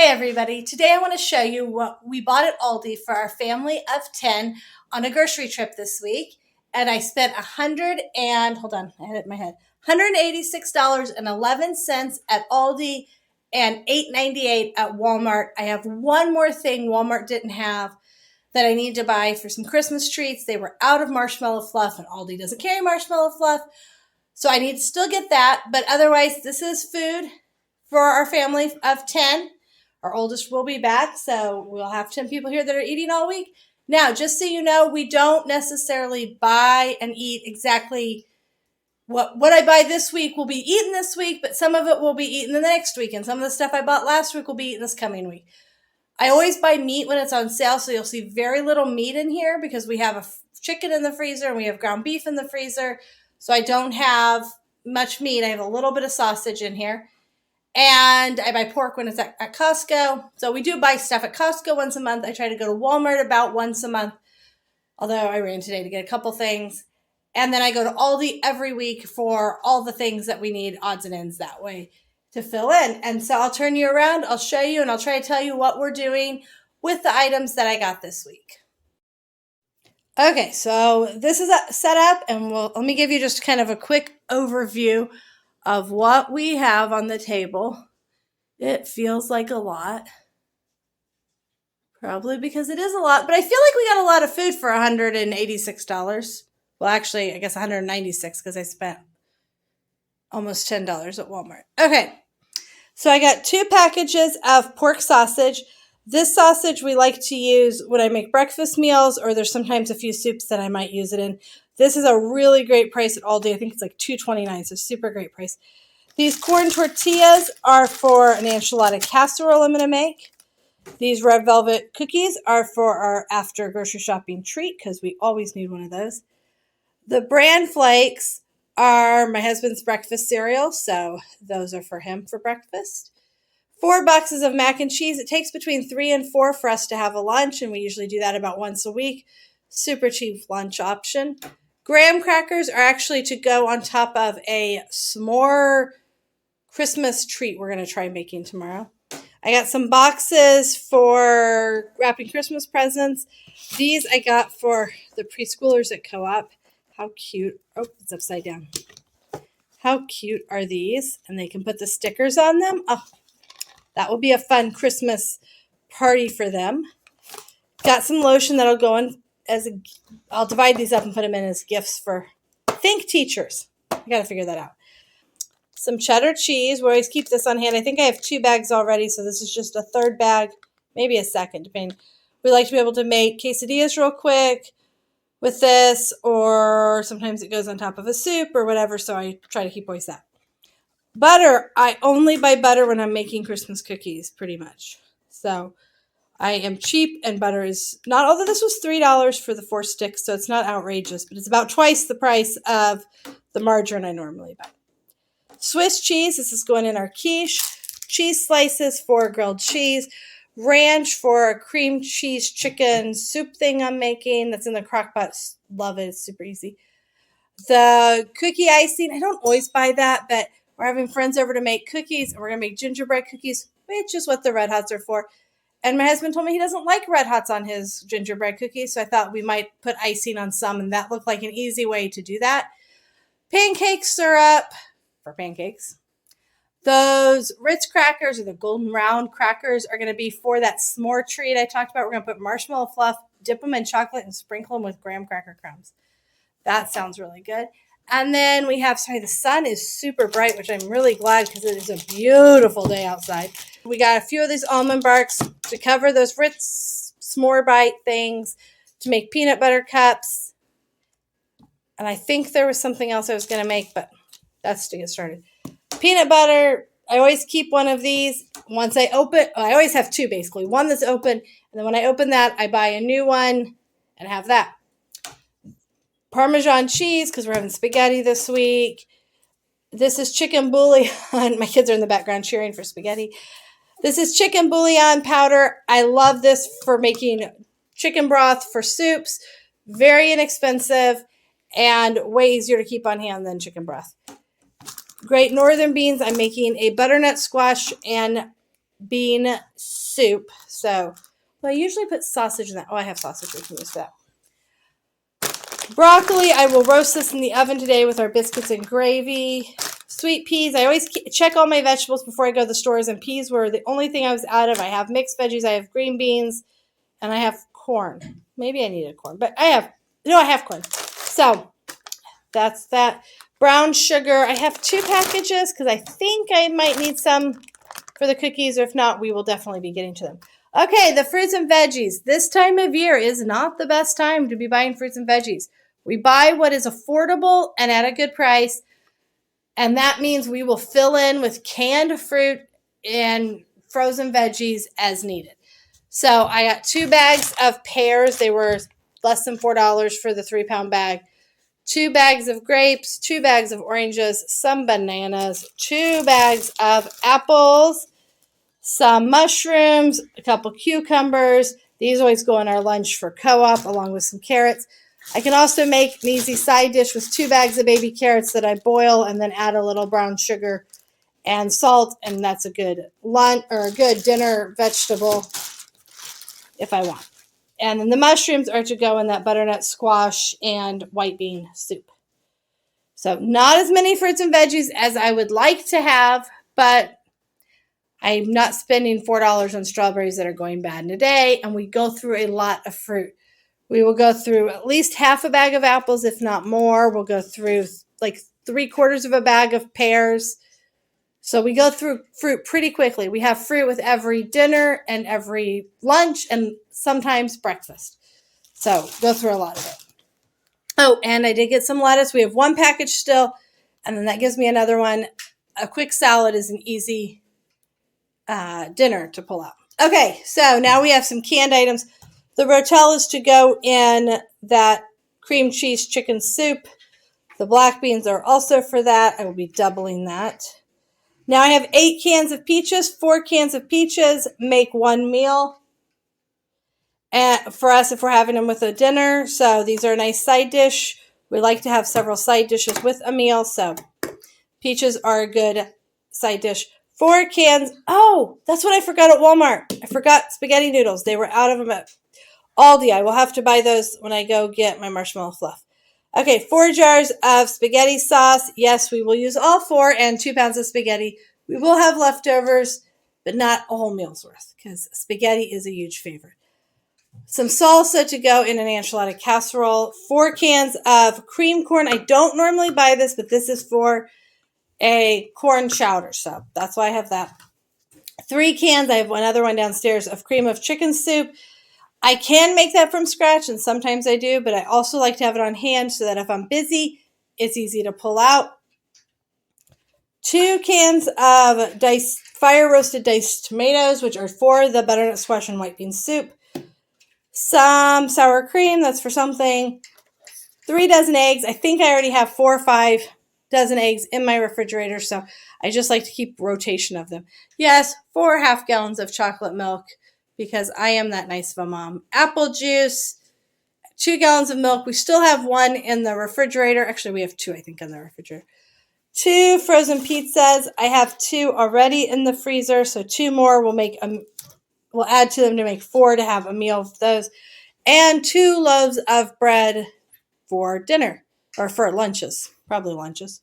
Hey everybody, today I want to show you what we bought at Aldi for our family of 10 on a grocery trip this week. And I spent $186.11 at Aldi and $8.98 at Walmart. I have one more thing Walmart didn't have that I need to buy for some Christmas treats. They were out of marshmallow fluff and Aldi doesn't carry marshmallow fluff. So I need to still get that, but otherwise this is food for our family of 10. Our oldest will be back, so we'll have 10 people here that are eating all week. Now, just so you know, we don't necessarily buy and eat exactly what I buy this week will be eaten this week, but some of it will be eaten the next week, and some of the stuff I bought last week will be eaten this coming week. I always buy meat when it's on sale, so you'll see very little meat in here because we have a chicken in the freezer and we have ground beef in the freezer, so I don't have much meat. I have a little bit of sausage in here. And I buy pork when it's at Costco. So we do buy stuff at Costco once a month. I try to go to Walmart about once a month, although I ran today to get a couple things. And then I go to Aldi every week for all the things that we need, odds and ends that way to fill in. And so I'll turn you around, I'll show you, and I'll try to tell you what we're doing with the items that I got this week. Okay, so this is set up, and let me give you just kind of a quick overview of what we have on the table. It feels like a lot, probably because it is a lot, but I feel like we got a lot of food for $186. Well, actually, I guess $196 because I spent almost $10 at Walmart. Okay, so I got 2 packages of pork sausage. This sausage we like to use when I make breakfast meals, or there's sometimes a few soups that I might use it in. This is a really great price at Aldi. I think it's like $2.29, so super great price. These corn tortillas are for an enchilada casserole I'm going to make. These red velvet cookies are for our after grocery shopping treat because we always need one of those. The bran flakes are my husband's breakfast cereal, so those are for him for breakfast. 4 boxes of mac and cheese. It takes between 3 and 4 for us to have a lunch, and we usually do that about once a week. Super cheap lunch option. Graham crackers are actually to go on top of a s'more Christmas treat we're going to try making tomorrow. I got some boxes for wrapping Christmas presents. These I got for the preschoolers at Co-op. How cute. Oh, it's upside down. How cute are these? And they can put the stickers on them. Oh, that will be a fun Christmas party for them. Got some lotion that'll go in I'll divide these up and put them in as gifts for think teachers. I got to figure that out. Some cheddar cheese. We always keep this on hand. I think I have 2 bags already, so this is just a 3rd bag, maybe a 2nd, depending. We like to be able to make quesadillas real quick with this, or sometimes it goes on top of a soup or whatever, so I try to keep always that. Butter. I only buy butter when I'm making Christmas cookies, pretty much. So I am cheap, and butter is not, although this was $3 for the 4 sticks, so it's not outrageous, but it's about twice the price of the margarine I normally buy. Swiss cheese, this is going in our quiche. Cheese slices for grilled cheese. Ranch for a cream cheese chicken soup thing I'm making. That's in the crock pot. Love it. It's super easy. The cookie icing, I don't always buy that, but we're having friends over to make cookies, and we're going to make gingerbread cookies, which is what the Red Hots are for. And my husband told me he doesn't like Red Hots on his gingerbread cookies, so I thought we might put icing on some, and that looked like an easy way to do that. Pancake syrup for pancakes. Those Ritz crackers, or the golden round crackers, are going to be for that s'more treat I talked about. We're going to put marshmallow fluff, dip them in chocolate, and sprinkle them with graham cracker crumbs. That sounds really good. And then we have, the sun is super bright, which I'm really glad because it is a beautiful day outside. We got a few of these almond barks to cover those Ritz s'more bite things, to make peanut butter cups. And I think there was something else I was going to make, but that's to get started. Peanut butter. I always keep one of these. Once I open, I always have 2 basically. One that's open, and then when I open that, I buy a new one and have that. Parmesan cheese, because we're having spaghetti this week. This is chicken bouillon. My kids are in the background cheering for spaghetti. This is chicken bouillon powder. I love this for making chicken broth for soups. Very inexpensive and way easier to keep on hand than chicken broth. Great Northern beans. I'm making a butternut squash and bean soup. So, well, I usually put sausage in that. Oh, I have sausage. We can use that. Broccoli, I will roast this in the oven today with our biscuits and gravy. Sweet peas, I always check all my vegetables before I go to the stores, and peas were the only thing I was out of. I have mixed veggies, I have green beans, and I have corn. Maybe I needed corn, but I have corn. So that's that. Brown sugar, I have 2 packages because I think I might need some for the cookies, or if not, we will definitely be getting to them. Okay, the fruits and veggies. This time of year is not the best time to be buying fruits and veggies. We buy what is affordable and at a good price, and that means we will fill in with canned fruit and frozen veggies as needed. So I got 2 bags of pears. They were less than $4 for the 3-pound bag. 2 bags of grapes, 2 bags of oranges, some bananas, 2 bags of apples, some mushrooms, a couple cucumbers. These always go in our lunch for co-op along with some carrots. I can also make an easy side dish with 2 bags of baby carrots that I boil and then add a little brown sugar and salt, and that's a good lunch or a good dinner vegetable if I want. And then the mushrooms are to go in that butternut squash and white bean soup. So not as many fruits and veggies as I would like to have, but I'm not spending $4 on strawberries that are going bad in a day, and we go through a lot of fruit. We will go through at least half a bag of apples, if not more. We'll go through like 3/4 of a bag of pears. So we go through fruit pretty quickly. We have fruit with every dinner and every lunch and sometimes breakfast. So go through a lot of it. Oh, and I did get some lettuce. We have 1 package still, and then that gives me another one. A quick salad is an easy dinner to pull out. Okay, so now we have some canned items. The rotellas to go in that cream cheese chicken soup. The black beans are also for that. I will be doubling that. Now I have 8 cans of peaches. 4 cans of peaches make 1 meal. And for us, if we're having them with a dinner. So these are a nice side dish. We like to have several side dishes with a meal. So peaches are a good side dish. 4 cans. Oh, that's what I forgot at Walmart. I forgot spaghetti noodles. They were out of them at ALDI. I will have to buy those when I go get my marshmallow fluff. Okay, 4 jars of spaghetti sauce. Yes, we will use all 4, and 2 pounds of spaghetti. We will have leftovers, but not a whole meal's worth because spaghetti is a huge favorite. Some salsa to go in an enchilada casserole. 4 cans of cream corn. I don't normally buy this, but this is for a corn chowder, so that's why I have that. 3 cans. I have another one downstairs of cream of chicken soup. I can make that from scratch, and sometimes I do, but I also like to have it on hand so that if I'm busy, it's easy to pull out. 2 cans of fire-roasted diced tomatoes, which are for the butternut squash and white bean soup. Some sour cream, that's for something. 3 dozen eggs. I think I already have 4 or 5 dozen eggs in my refrigerator, so I just like to keep rotation of them. Yes, 4 half gallons of chocolate milk, because I am that nice of a mom. Apple juice, 2 gallons of milk. We still have 1 in the refrigerator. Actually, we have 2, I think, in the refrigerator. 2 frozen pizzas. I have 2 already in the freezer, so 2 more we'll add to them to make 4 to have a meal of those. And 2 loaves of bread for dinner, or for lunches. Probably lunches,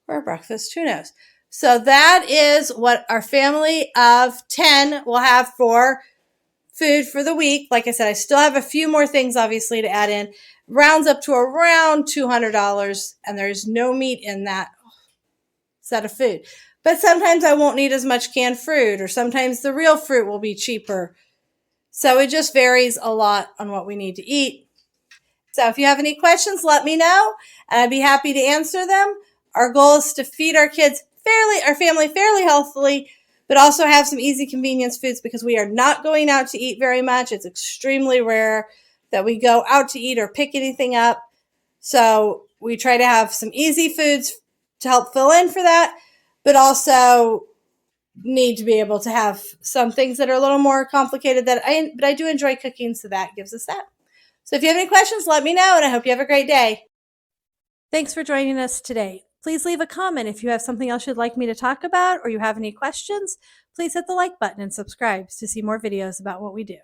or breakfast, who knows. So that is what our family of 10 will have for food for the week. Like I said, I still have a few more things, obviously, to add in. Rounds up to around $200, and there's no meat in that set of food. But sometimes I won't need as much canned fruit, or sometimes the real fruit will be cheaper. So it just varies a lot on what we need to eat. So if you have any questions, let me know, and I'd be happy to answer them. Our goal is to feed our family fairly healthily, but also have some easy convenience foods because we are not going out to eat very much. It's extremely rare that we go out to eat or pick anything up. So we try to have some easy foods to help fill in for that, but also need to be able to have some things that are a little more complicated but I do enjoy cooking, so that gives us that. So if you have any questions, let me know, and I hope you have a great day. Thanks for joining us today. Please leave a comment if you have something else you'd like me to talk about or you have any questions. Please hit the like button and subscribe to see more videos about what we do.